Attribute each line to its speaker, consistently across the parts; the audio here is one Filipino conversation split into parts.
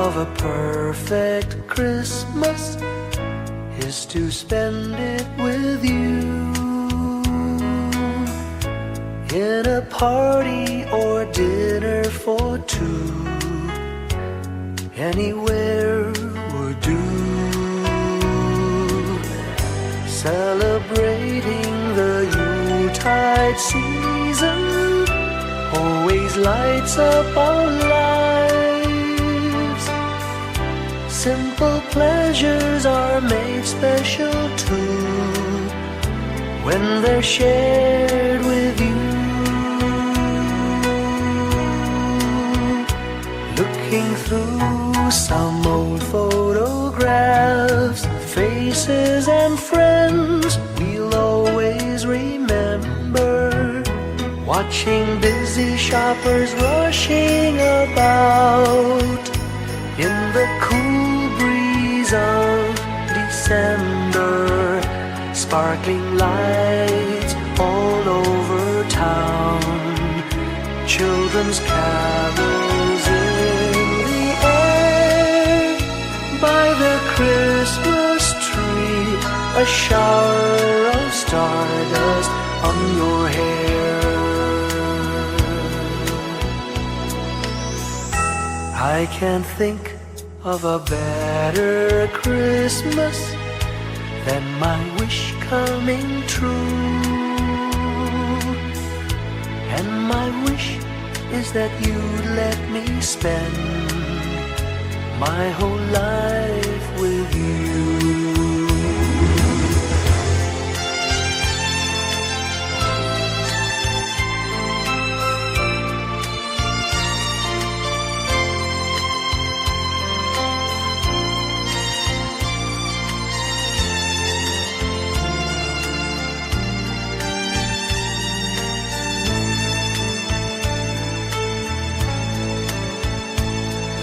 Speaker 1: of a perfect Christmas is to spend it with you, in a party or dinner for two. Anywhere would do, celebrating the Yuletide season always lights up our lives. Simple pleasures are made special too when they're shared with you. Looking through some old photographs, faces and friends we'll always remember, watching busy shoppers rushing about in the cool breeze of December, sparkling lights all over town, children's carols in the air. By the Christmas tree, a shower of stardust on your hair. I can't think of a better Christmas than my wish coming true. And my wish is that you'd let me spend my whole life with you.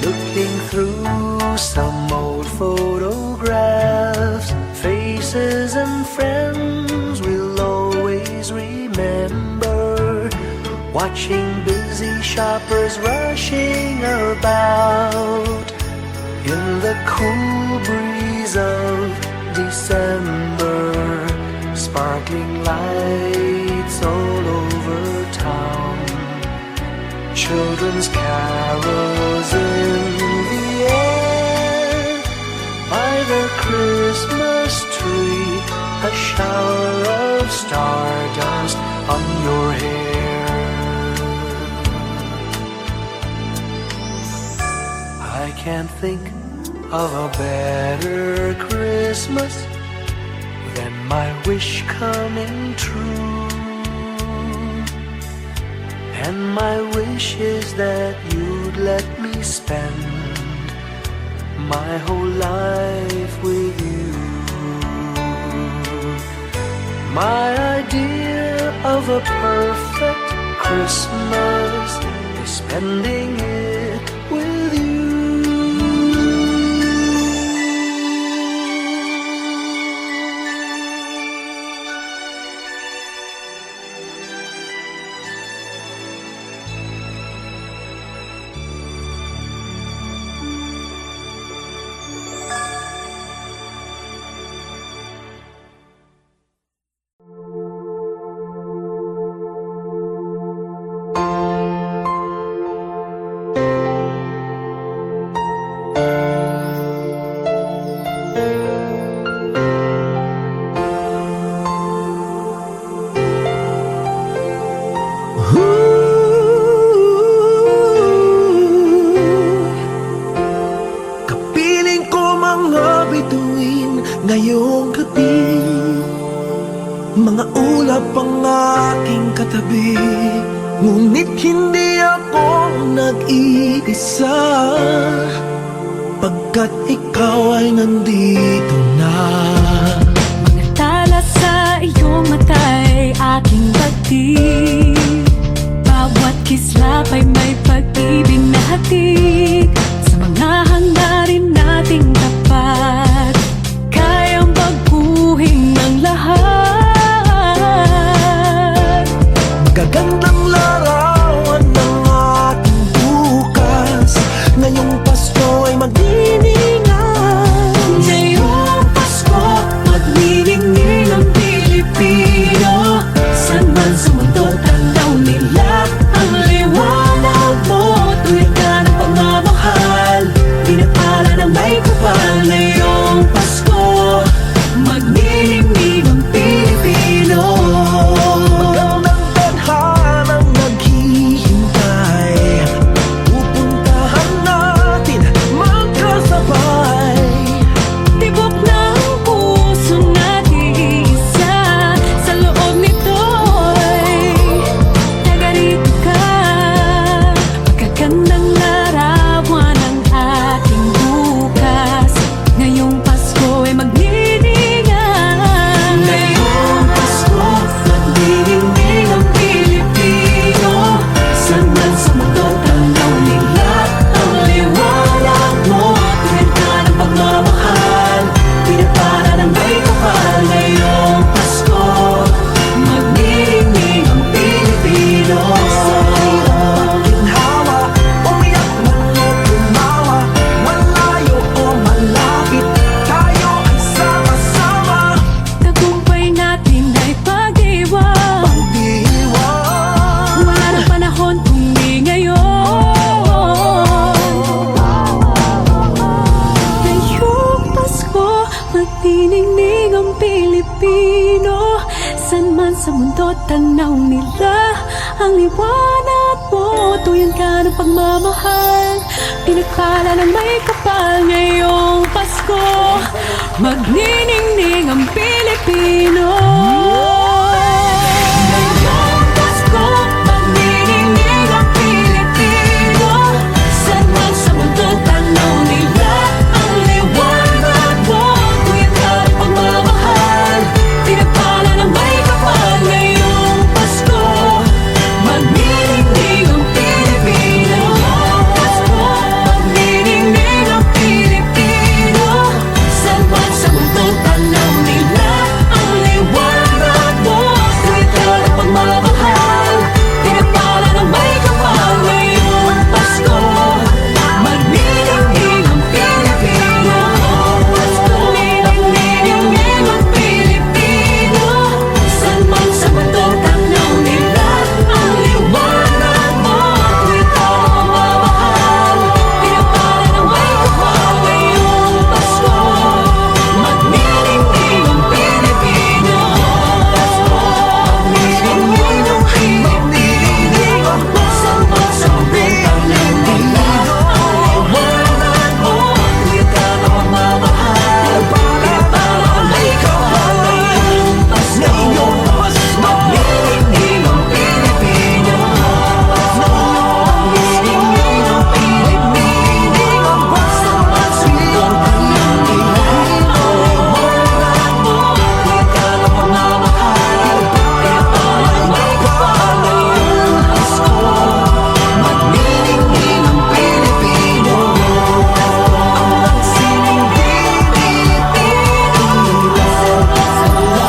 Speaker 1: Looking through some old photographs, faces and friends we'll always remember, watching busy shoppers rushing about in the cool breeze of December, sparkling lights all over town, children's carols in the air. By the Christmas tree, a shower of stardust on your hair. I can't think of a better Christmas than my wish coming true. And my wish is that you'd let me spend my whole life with you. My idea of a perfect Christmas is spending it with you.
Speaker 2: Kapiling ko mga bituin ngayong gabi, mga ulap ang aking katabi, ngunit hindi ako nag-iisa, pagkat ikaw ay nandito na.
Speaker 3: Mga tala sa iyong mata'y aking pagtig, bawat kislap ay may pag-ibig na hatid. Sa mga hangarin nating tapat, kayang baguhin ng lahat.
Speaker 2: Magagandang larawan ng ating bukas, ngayong Pasko ay mag
Speaker 3: tanaw nila. Ang liwanag mo, tuyan ka ng pagmamahal. Pinakala ng may kapal ngayong Pasko. Magniningning ang Pilipino. Ngayong Pasko, magniningning ang Pilipino. Saan man sa mundo tanaw nila. Ang liwanag mo, tuyan ka ng pagmamahal. Pinakala ng may kapal ngayong Pasko. Magniningning ang Pilipino. Pasko, magniningning ang Pilipino. Saan man sa mundo tanaw nila. Ang liwanag mo, tuwid ka ng pagmamahal. Pinagpala ng may kapal ngayong Pasko. Magniningning ang Pilipino. Pasko, magniningning ang Pilipino. Saan man sa mundo tanaw nila. Ang liwanag mo, tuwid ka ng pagmamahal. Pinagpala ng may kapal ngayong Pasko. Magniningning ang Pilipino. Pasko, magniningning ang Pilipino. Saan man sa mundo tanaw nila. Ang liwanag mo, tuwid ka ng pagmamahal. Pinagpala ng may kapal ngayong Pasko. Magniningning ang Pilipino. Magniningning ang Pilipino. Saan man sa mundo tanaw nila. Ang liwanag mo, tuwid ka ng pagmamahal. Pinagpala ng may kapal ngayong Pasko. Magniningning ang Pilipino. Ang sining Pilipino. Sa mga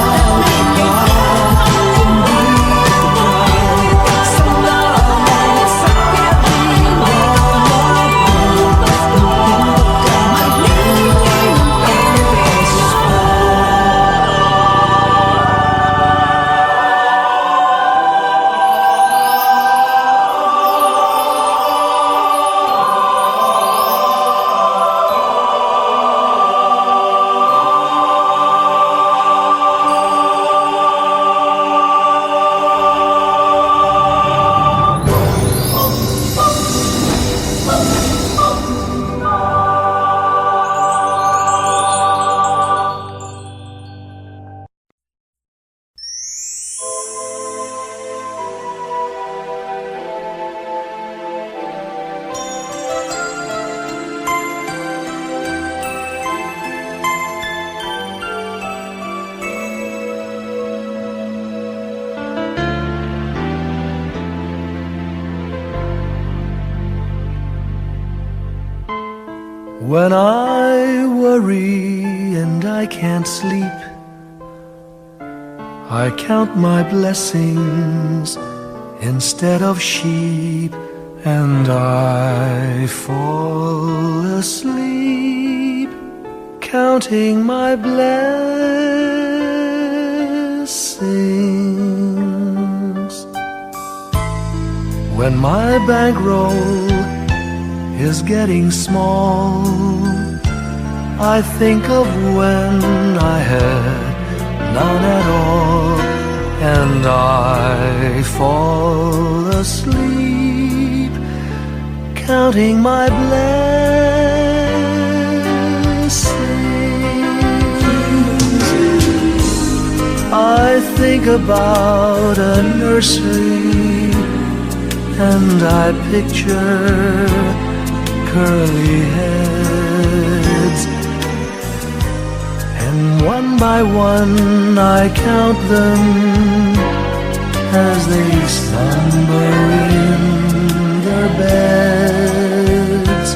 Speaker 1: When I worry and I can't sleep, I count my blessings instead of sheep, and I fall asleep counting my blessings. When my bankroll is getting small, I think of when I had none at all, and I fall asleep counting my blessings. I think about a nursery, and I picture curly heads, and one by one I count them as they slumber in their beds.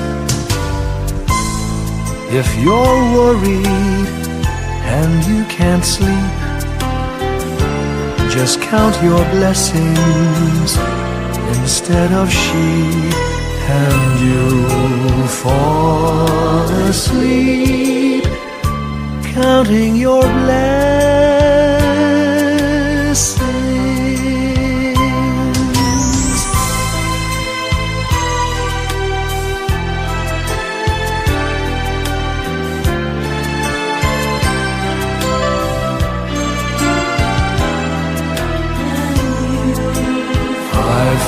Speaker 1: If you're worried and you can't sleep, just count your blessings instead of sheep, and you'll fall asleep counting your blessings.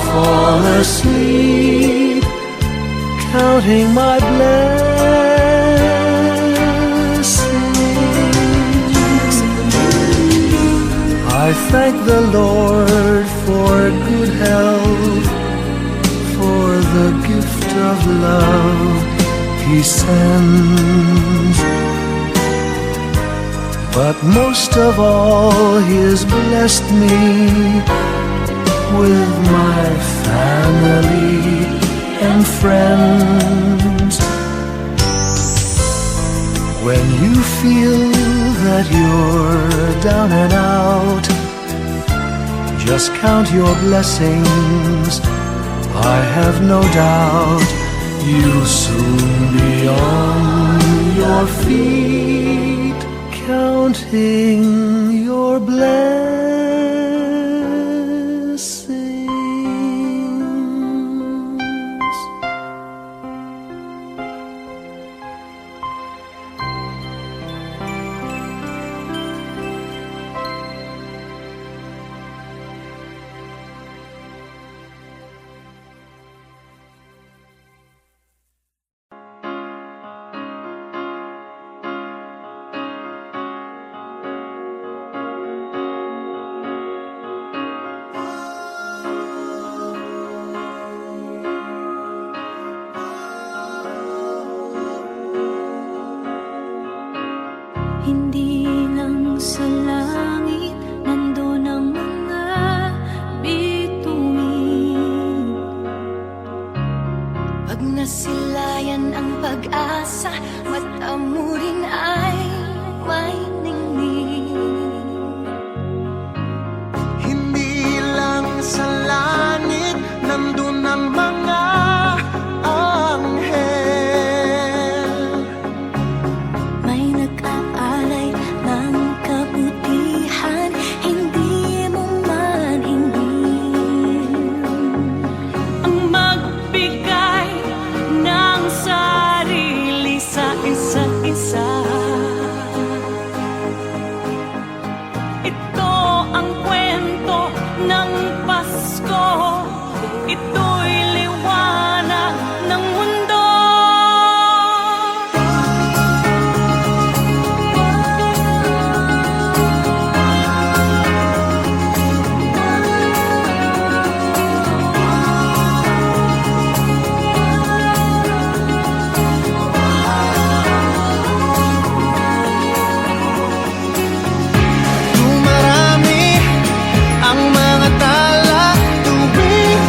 Speaker 1: fall asleep, counting my blessings. I thank the Lord for good health, for the gift of love He sends. But most of all, He has blessed me with my family and friends. When you feel that you're down and out, just count your blessings. I have no doubt you'll soon be on your feet, counting your blessings.
Speaker 4: Hindi lang sa langit nandun ang mga bituin. Pag nasilayan ang pag-asa, mata mo rin ay may ningning.
Speaker 2: Hindi lang sa langit nandun ang mga anghel.
Speaker 4: May nag-aalay ng kabutihan, hindi mo man hingin. Ang magbigay ng sarili sa isa't isa. Ito ang kwento ng Pasko. Ito'y liwanag ng mundo.
Speaker 2: Dumarami ang mga tala tuwing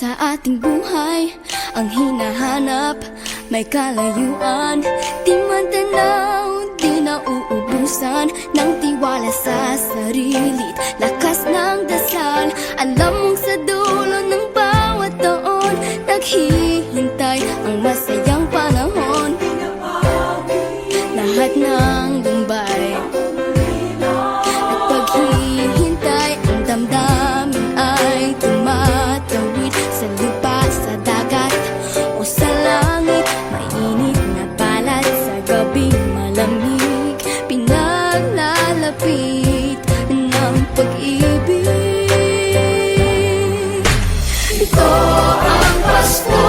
Speaker 4: sa ating buhay ang hinahanap, may kalayuan, di man tanaw, di nauubusan ng tiwala sa sarili't lakas ng dasal. Alam mong sa dulo ng bawat taon naghihintay ang masayang panahon. Lahat ng lumbay at paghihintay, ang damdamin ay tumatawid sa lupa, sa dagat o sa langit. Mainit na palad sa gabing malamig, pinaglalapit ng pag-ibig. Ito ang Pasko,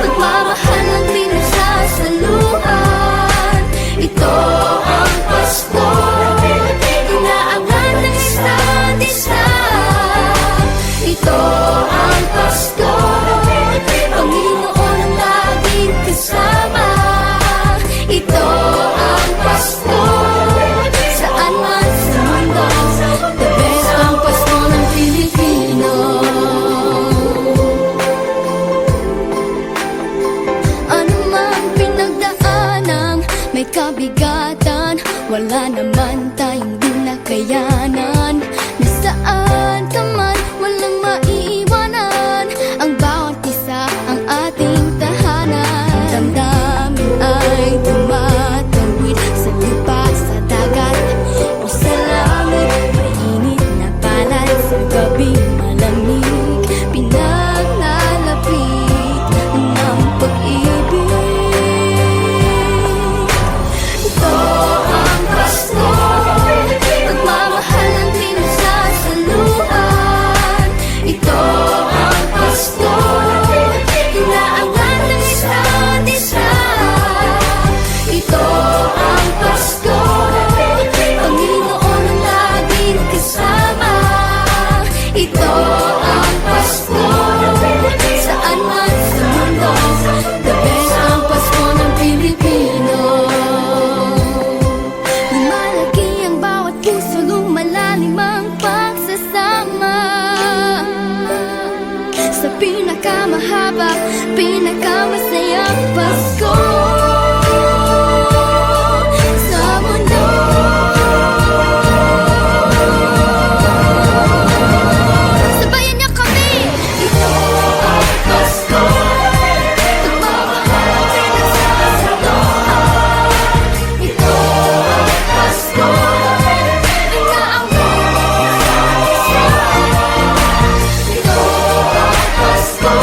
Speaker 4: pagmamahal ng pinagsasaluhan. Ito ang Pasko, inaabangan ng isa't isa. Ito ang Pasko, Panginoon ang laging kasama. Ito ang Pasko, saan man sa mundo, the best ang Pasko ng Pilipino. Ano man pinagdaanang may kabigatan, wala naman tayong di nakayanan. Nasaan ka man, walang maiiwanan, ang bawat isa ang ating tahanan. Damdamin ay tumatawid sa lupa, sa dagat o sa langit. Mainit na palad sa gabing malamig, pinaglalapit ng pag-ibig. Ito ang Pasko, pagmamahal ng pinagsasaluhan. Ito ang Pasko, inaabangan ng isa't isa. Ito ang Pasko, Panginoon ang laging kasama. Ito ang Pasko, saan man sa mundo, the best ang Pasko ng Pilipino. Lumalaki ang bawat puso, lumalalim ang pagsasama sa pinakamahaba, pinakamasayang Pasko sa mundo. Sabayan niyo kami! Ito ang Pasko, pagmamahal ng pinagsasaluhan. Ito ang Pasko, inaabangan ng isa't isa. Ito ang Pasko,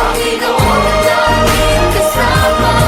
Speaker 4: Panginoon ang laging kasama.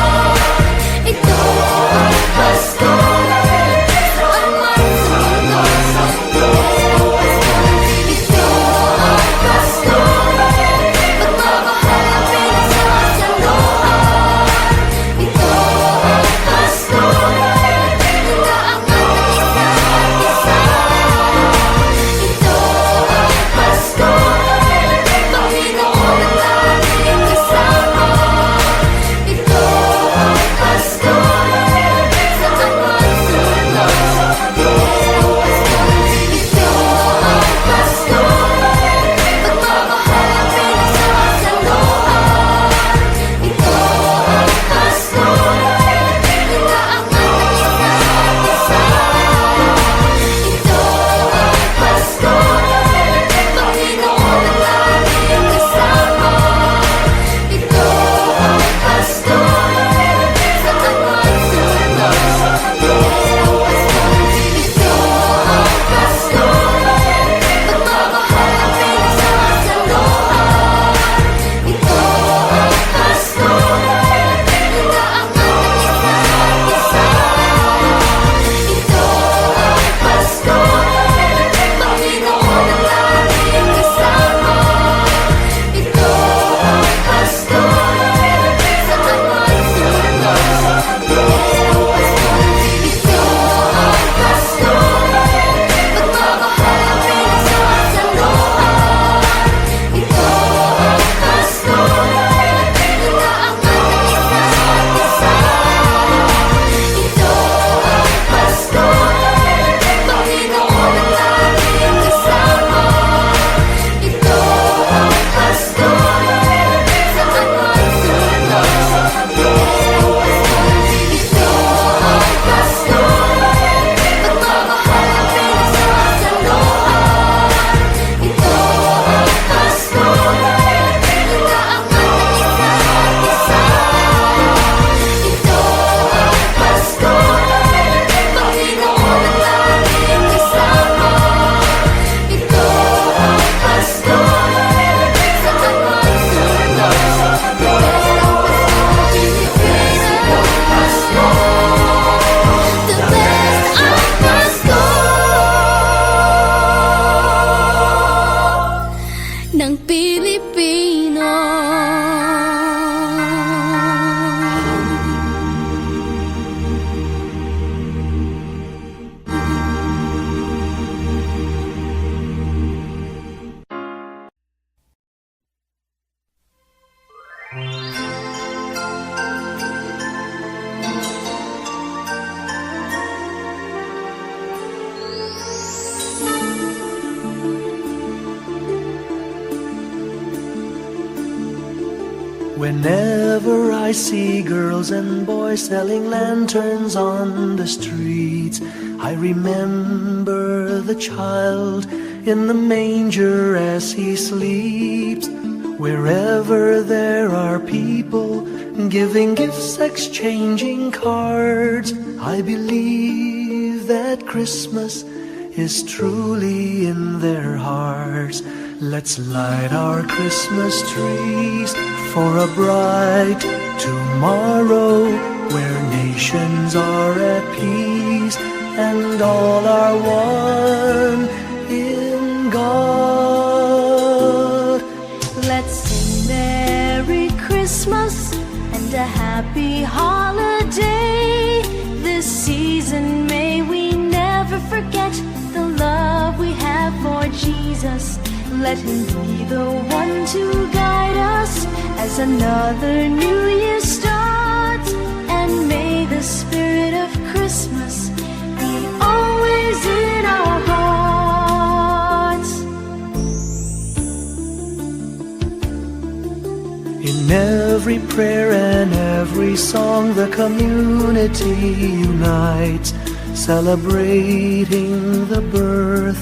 Speaker 1: Whenever I see girls and boys selling lanterns on the streets, I remember the child in the manger as he sleeps. Wherever there are people giving gifts, exchanging cards, I believe that Christmas is truly in their hearts. Let's light our Christmas trees for a bright tomorrow, where nations are at peace and all are one in God.
Speaker 4: Let's sing Merry Christmas and a happy holiday. This season may we never forget the love we have for Jesus. Let him be the one to guide us as another new year starts. And may the spirit of Christmas be always in our hearts.
Speaker 1: In every prayer and every song, the community unites, celebrating the birth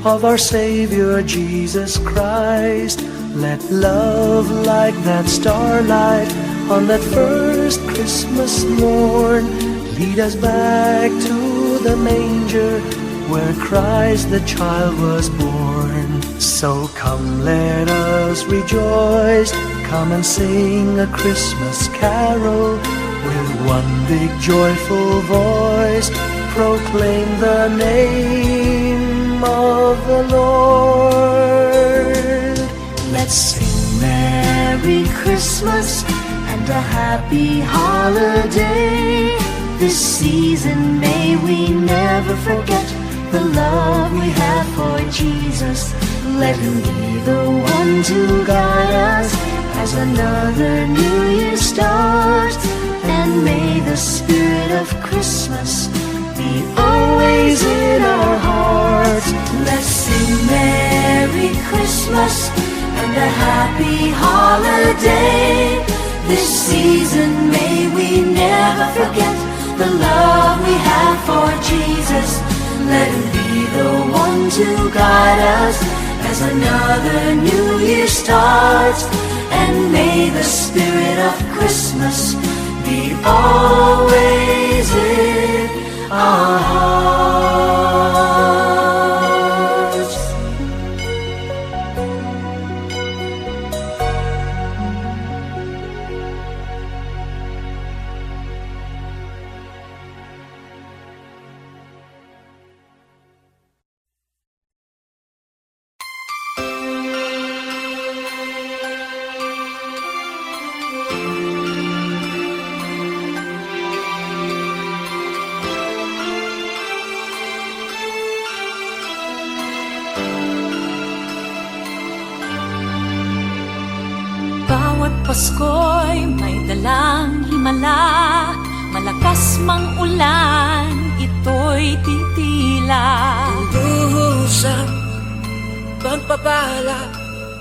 Speaker 1: of our Savior Jesus Christ. Let love like that starlight on that first Christmas morn lead us back to the manger where Christ the child was born. So come, let us rejoice, come and sing a Christmas carol with one big joyful voice, proclaim the name of the Lord.
Speaker 4: Let's sing Merry Christmas and a happy holiday. This season may we never forget the love we have for Jesus. Let him be the one to guide us as another new year starts. And may the spirit of Christmas be always in our hearts. Let's sing Merry Christmas and a happy holiday. This season may we never forget the love we have for Jesus. Let him be the one to guide us as another new year starts. And may the spirit of Christmas be always in our hearts.
Speaker 3: Pasko'y may dalang himala, malakas mang ulan, ito'y titila.
Speaker 2: Luhusang pagpapala,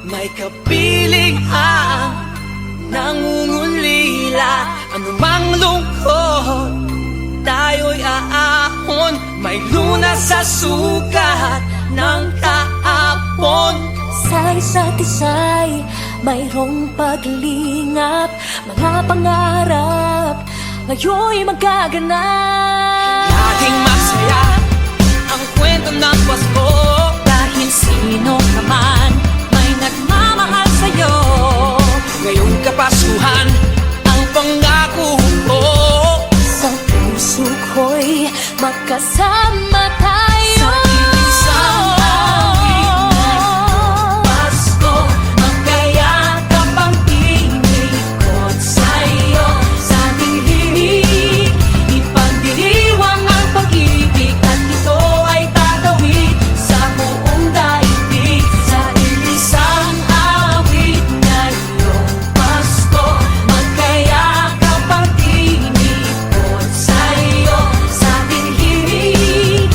Speaker 2: may kapiling ang nangungulila. Anumang lungkot, tayo'y aahon, may lunas sa sukat ng kahapon.
Speaker 3: Sa isa't isa'y mayroong paglingap, mga pangarap ngayon'y magaganap.
Speaker 2: Laging masaya ang kwento ng Pasko,
Speaker 3: Dahil sino ka man may nagmamahal sa'yo.
Speaker 2: ngayong Kapaskuhan ang pangako ko.
Speaker 3: Sa puso ko'y magkasama tayo.
Speaker 2: Sa iisang awit ngayong Pasko,
Speaker 3: Magkayakap ang tinikot sa'yo. Sa ating himig, ipagdiriwang ang pag-ibig, at ito ay tatawid sa buong daigdig. Sa iisang awit ngayong Pasko, magkayakap ang tinikot sa'yo. Sa ating himig,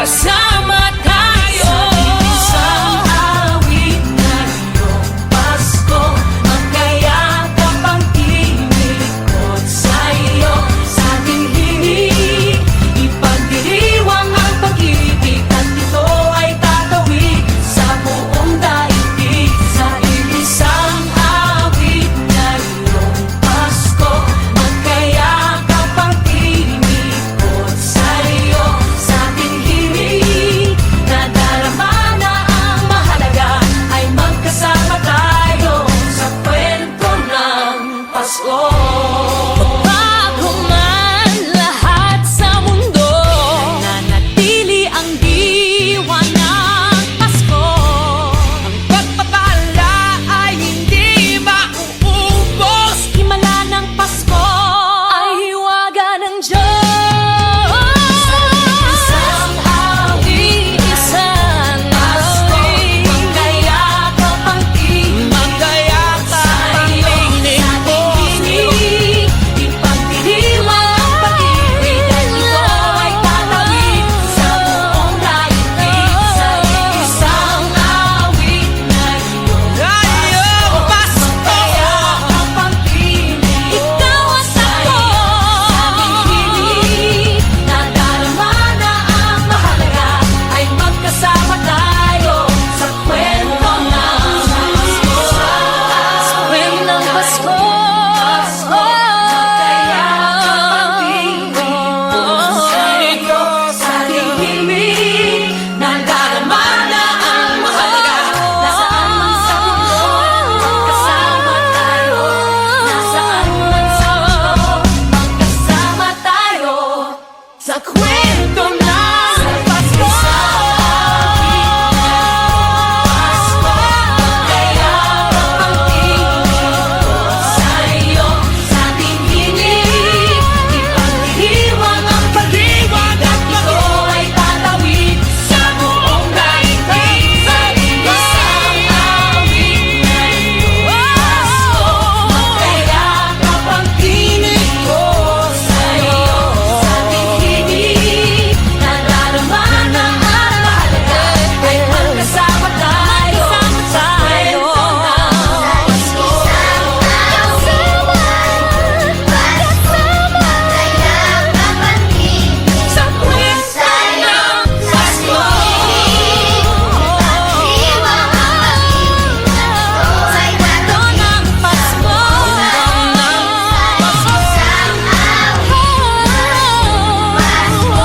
Speaker 2: magkasama tayo. Isang awit na iyong Pasko, magkayakap ang tinikot sa iyo. Sa ating himig, ipagdiriwang ang pag-ibig, at ito ay tatawid sa buong daigdig. Sa isang awit na iyong Pasko, magkayakap ang tinikot sa iyo. Sa ating himig, nadarama na ang mahalaga, ay magkasama tayo sa kwento ng Pasko. Bago man lahat sa mundo, nananatili ang diwa ng Pasko. Ang pagpapala ay hindi mauubos. Himala ng Pasko ay hiwaga ng Diyos. Isang awit, isang awit, magkayakap ang tinig, magkayakap ang tinig ko sa'yo. Ipagdiriwang ang pag-ibig, at ito ay tatawid sa buong daigdig. Sa isang awit na iyong Pasko, magkayakap ang tinig, ikaw at ako. Sa aming himig, nadarama na ang mahalaga, ay magkasama tayo sa kwento ng Pasko. Sa kwento ng Pasko, magkayakap ang tinig ko sa'yo. Sa ating himig, nadarama na ang mahalaga, nasaan man sa mundo, magkasama tayo. Nasaan man sa mundo, magkasama tayo sa kwento ng Pasko. Magkayakap ang tinig ko sa'yo. Sa ating himig, ipagdiriwang ang pag-ibig, at ito ay tatawid sa buong daigdig. Sa isang awit na iyong Pasko, magkayakap ang tinig ko sa'yo. Sa ating himig, nadarama na ang mahalaga, ay magkasama tayo sa kwento ng Pasko.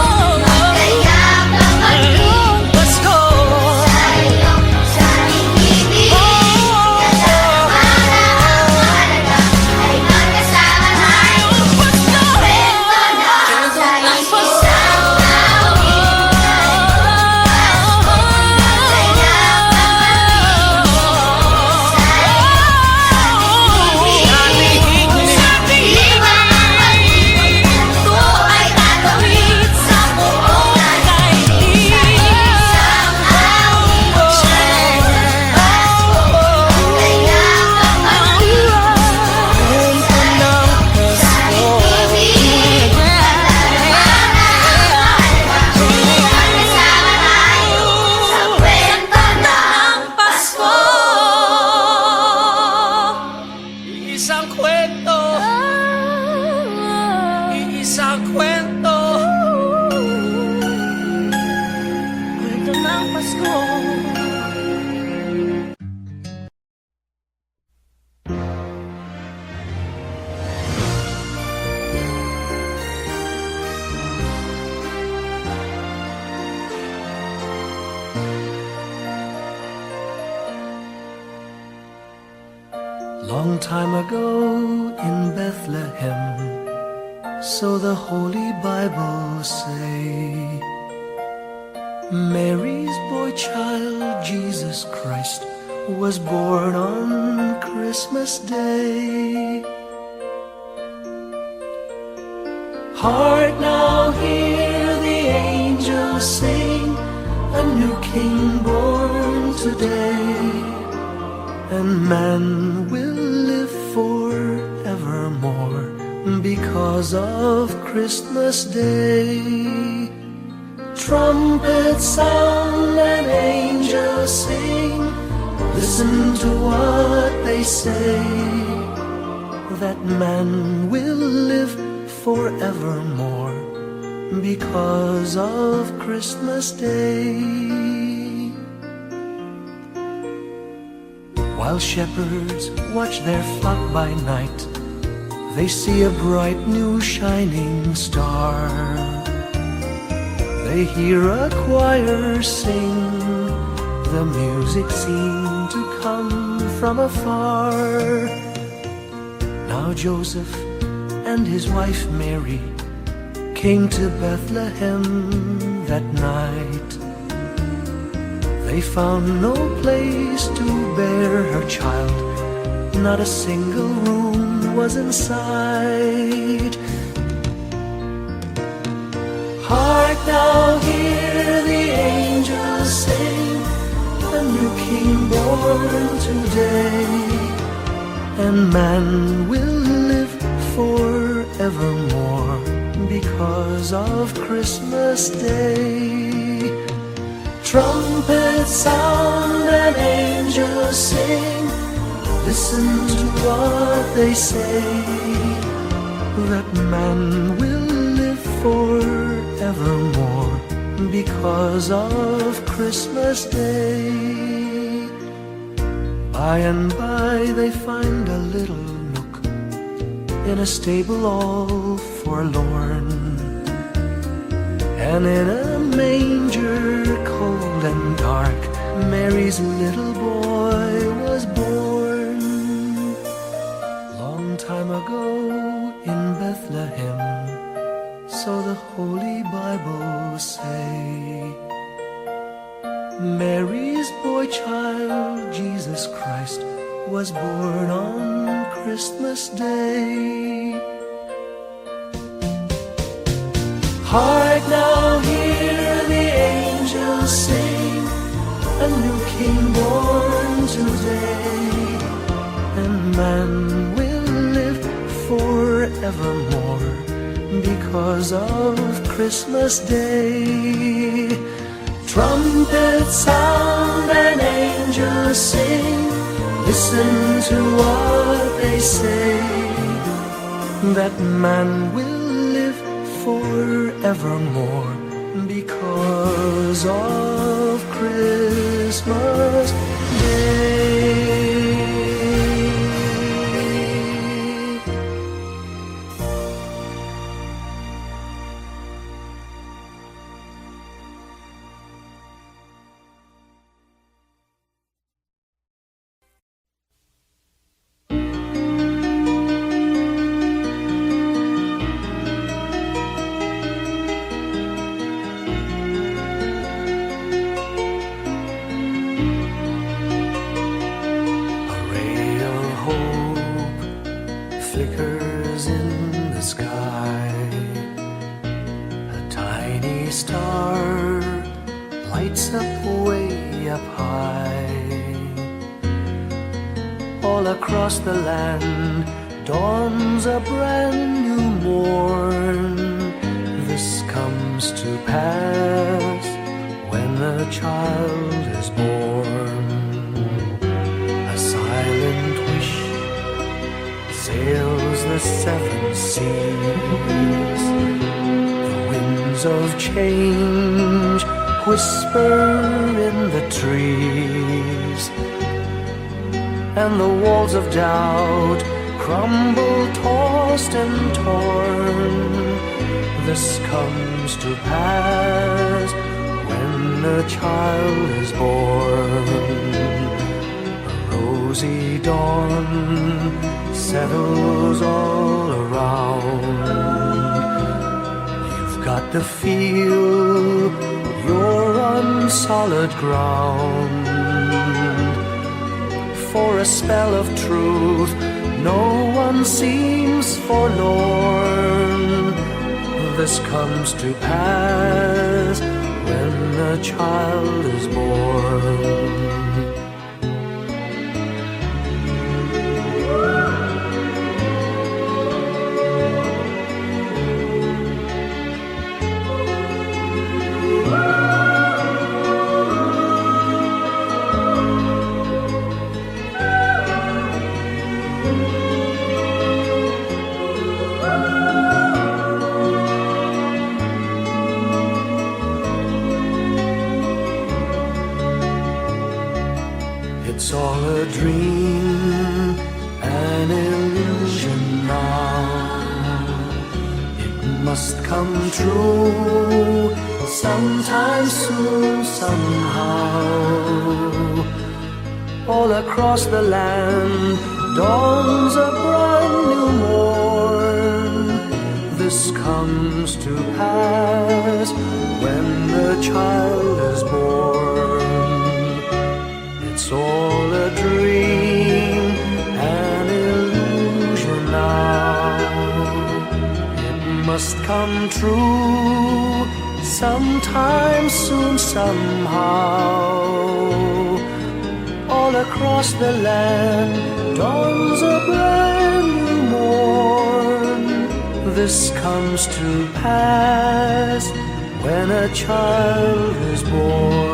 Speaker 2: Sa kwento ng Pasko. Sa kwento ng Pasko. Pasko. Isang kwento, isang kwento, kwento ng Pasko.
Speaker 1: Long time ago in Bethlehem, so the Holy Bible say, Mary's boy child, Jesus Christ, was born on Christmas Day. Heart, now hear the angels sing, a new King born today, and man will live forevermore because of Christmas Day. Trumpets sound and angels sing. Listen to what they say, that man will live forevermore because of Christmas Day. While shepherds watch their flock by night, they see a bright new shining star. They hear a choir sing, the music seemed to come from afar. Now Joseph and his wife Mary came to Bethlehem that night. They found no place to bear her child, not a single room was in sight. Hark now, hear the angels sing, a new king born today, and man will live forevermore because of Christmas Day. Trumpets sound and angels sing, listen to what they say, that man will live forevermore because of Christmas Day. By and by they find a little nook in a stable all forlorn, and in a manger cold and dark, Mary's little boy was born. Long time ago in Bethlehem, so the Holy Bible say, Mary's boy child, Jesus Christ, was born on Christmas Day. Hark now, hear the angels sing, a new king born today, and man will live forevermore because of Christmas Day. Trumpets sound and angels sing, listen to what they say, that man will live forevermore because of Christmas Day. Flickers in the sky, a tiny star lights up way up high. All across the land dawns a brand new morn. This comes to pass when the child is born. A silent wish sails the seven seas. The winds of change whisper in the trees, and the walls of doubt crumble, tossed and torn. This comes to pass when the child is born. A rosy dawn settles all around. You've got to feel you're on solid ground. For a spell of truth, no one seems forlorn. This comes to pass when the child is born. It's all a dream, an illusion now. It must come true sometime soon, somehow. All across the land dawns a brand new morn. This comes to pass when the child is born. It's all a dream, an illusion now. It must come true sometime soon, somehow. All across the land dawns a brand new morn. This comes to pass when a child is born.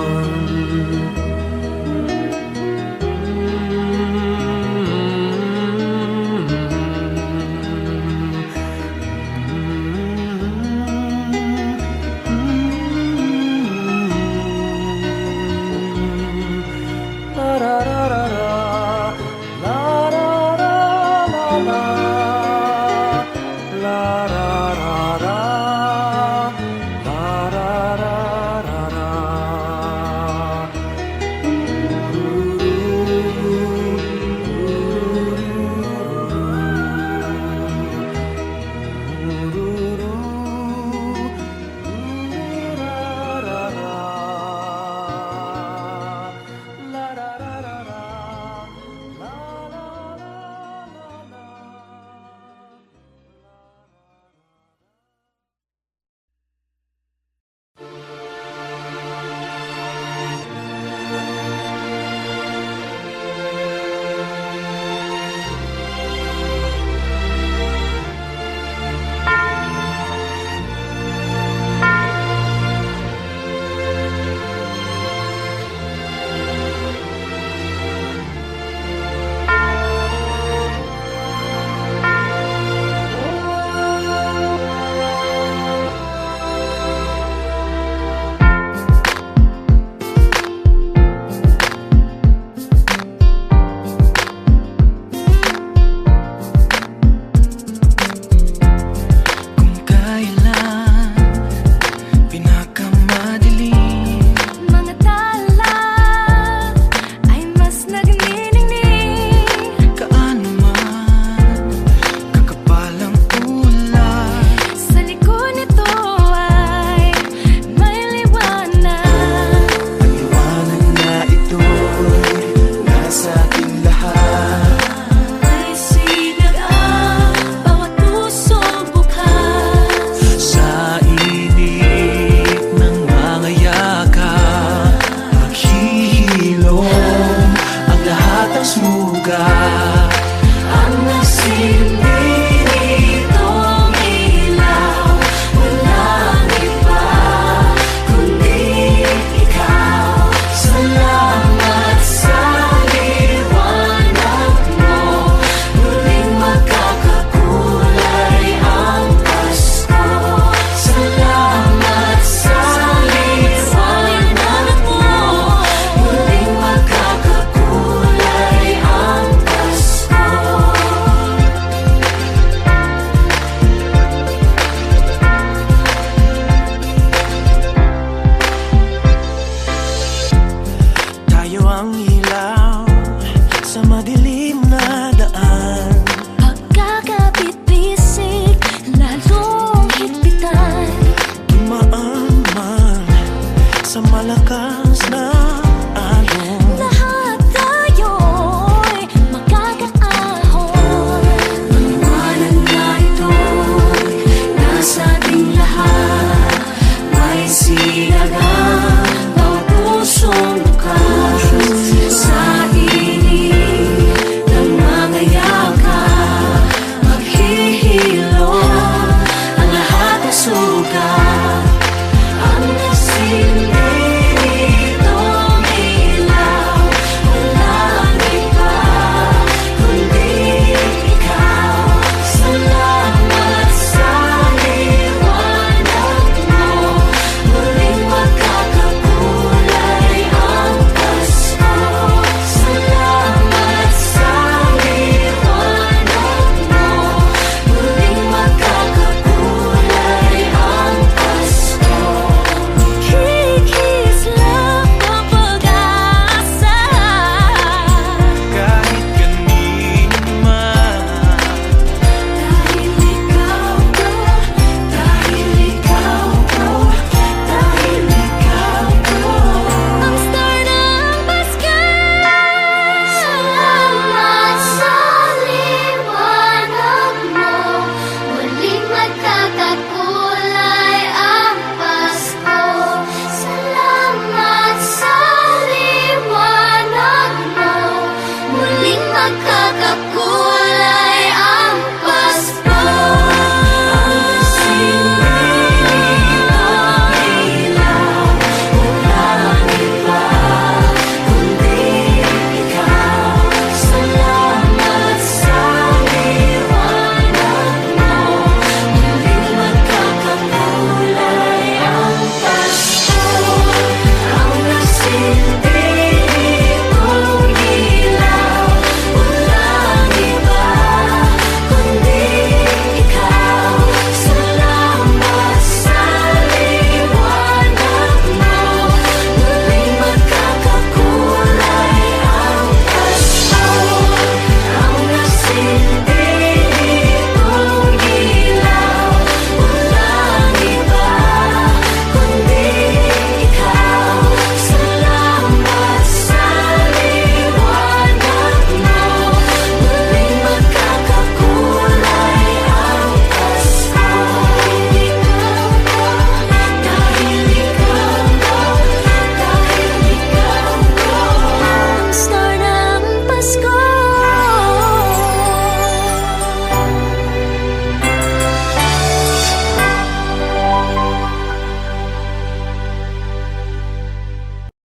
Speaker 3: Sa malakas na